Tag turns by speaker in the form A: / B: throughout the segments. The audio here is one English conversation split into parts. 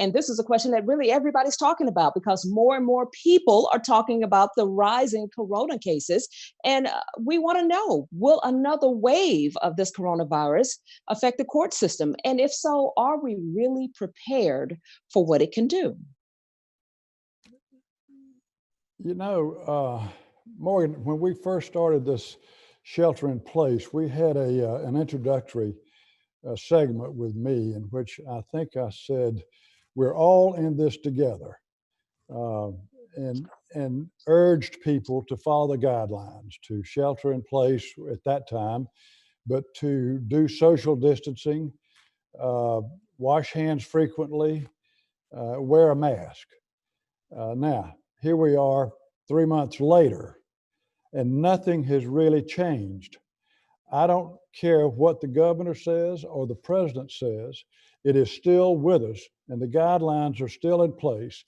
A: And this is a question that really everybody's talking about, because more and more people are talking about the rising corona cases. And we want to know, will another wave of this coronavirus affect the court system? And if so, are we really prepared for what it can do?
B: You know, Morgan, when we first started this shelter in place, we had an introductory segment with me in which I think I said, we're all in this together, and urged people to follow the guidelines, to shelter in place at that time, but to do social distancing, wash hands frequently, wear a mask. Now, here we are 3 months later, and nothing has really changed. I don't care what the governor says or the president says, it is still with us, and the guidelines are still in place.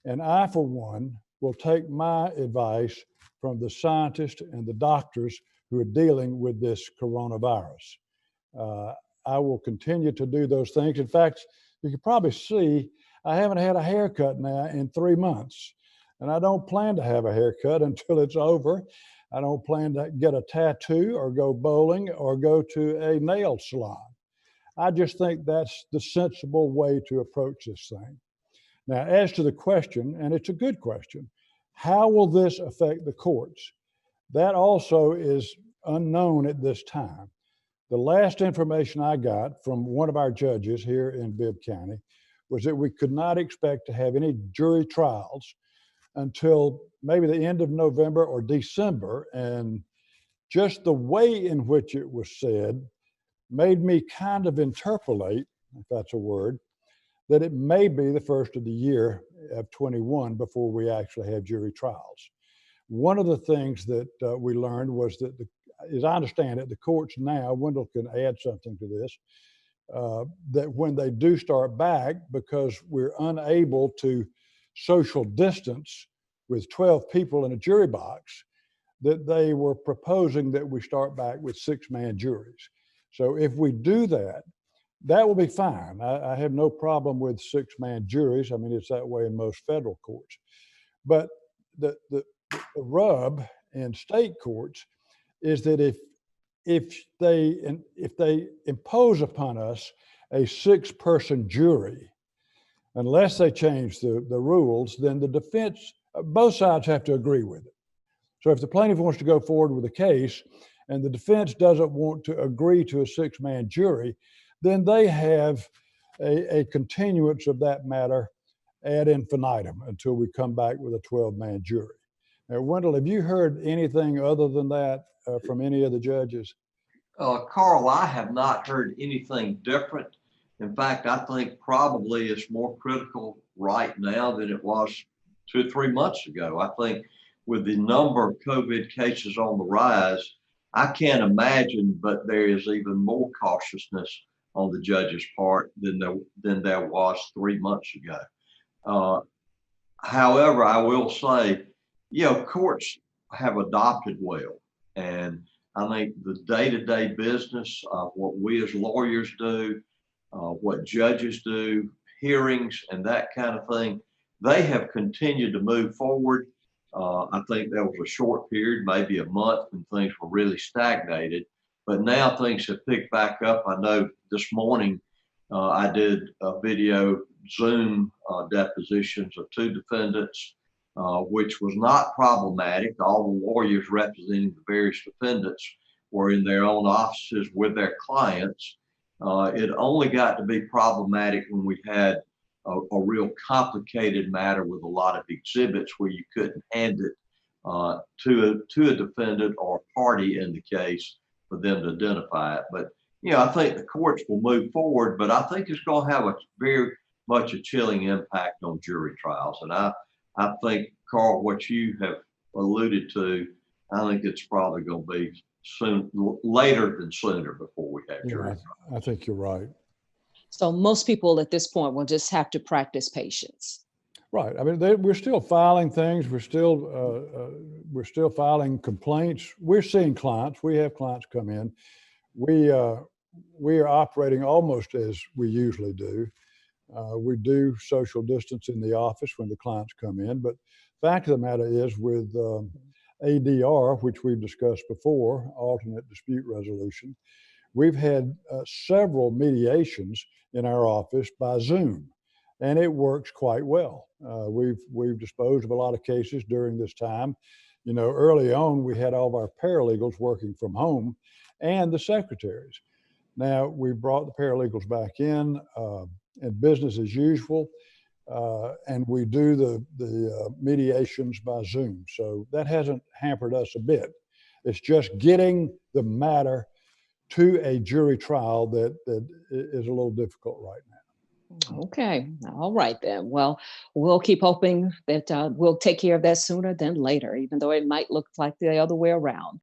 B: And I, for one, will take my advice from the scientists and the doctors who are dealing with this coronavirus. I will continue to do those things. In fact, you can probably see I haven't had a haircut now in 3 months, and I don't plan to have a haircut until it's over. I don't plan to get a tattoo or go bowling or go to a nail salon. I just think that's the sensible way to approach this thing. Now, as to the question, and it's a good question, how will this affect the courts? That also is unknown at this time. The last information I got from one of our judges here in Bibb County was that we could not expect to have any jury trials until maybe the end of November or December. And just the way in which it was said made me kind of interpolate, if that's a word, that it may be the first of the year of 21 before we actually have jury trials. One of the things that we learned was that, as I understand it, the courts now, Wendell can add something to this, that when they do start back, because we're unable to social distance with 12 people in a jury box, that they were proposing that we start back with 6-man juries. So if we do that, that will be fine. I have no problem with 6-man juries. I mean, it's that way in most federal courts. But the rub in state courts is that if they impose upon us a 6-person jury, unless they change the rules, then the defense, both sides have to agree with it. So if the plaintiff wants to go forward with a case and the defense doesn't want to agree to a 6-man jury, then they have a continuance of that matter ad infinitum until we come back with a 12-man jury. Now, Wendell, have you heard anything other than that from any of the judges?
C: Carl, I have not heard anything different. In fact, I think probably it's more critical right now than it was 2 or 3 months ago. I think with the number of COVID cases on the rise, I can't imagine, but there is even more cautiousness on the judge's part than there was 3 months ago. However, I will say, courts have adopted well, and I think the day-to-day business of what we as lawyers do, what judges do, hearings and that kind of thing, they have continued to move forward. I think there was a short period, maybe a month, when things were really stagnated, but now things have picked back up. I know this morning I did a video Zoom depositions of 2 defendants, which was not problematic. All the lawyers representing the various defendants were in their own offices with their clients. It only got to be problematic when we had a real complicated matter with a lot of exhibits where you couldn't hand it to a defendant or a party in the case for them to identify it. But I think the courts will move forward, but I think it's going to have a very much a chilling impact on jury trials. And I think, Carl, what you have alluded to, I think it's probably going to be later than sooner before we have jury trials.
B: I think you're right.
A: So most people at this point will just have to practice patience.
B: Right. I mean, we're still filing things. We're still filing complaints. We're seeing clients. We have clients come in. We are operating almost as we usually do. We do social distance in the office when the clients come in, but fact of the matter is with ADR, which we've discussed before, alternate dispute resolution, we've had several mediations in our office by Zoom, and it works quite well. We've disposed of a lot of cases during this time. You know, early on, we had all of our paralegals working from home and the secretaries. Now, we brought the paralegals back in and business as usual, and we do the mediations by Zoom. So that hasn't hampered us a bit. It's just getting the matter to a jury trial that is a little difficult right now.
A: Okay, all right then. Well, we'll keep hoping that we'll take care of that sooner than later, even though it might look like the other way around.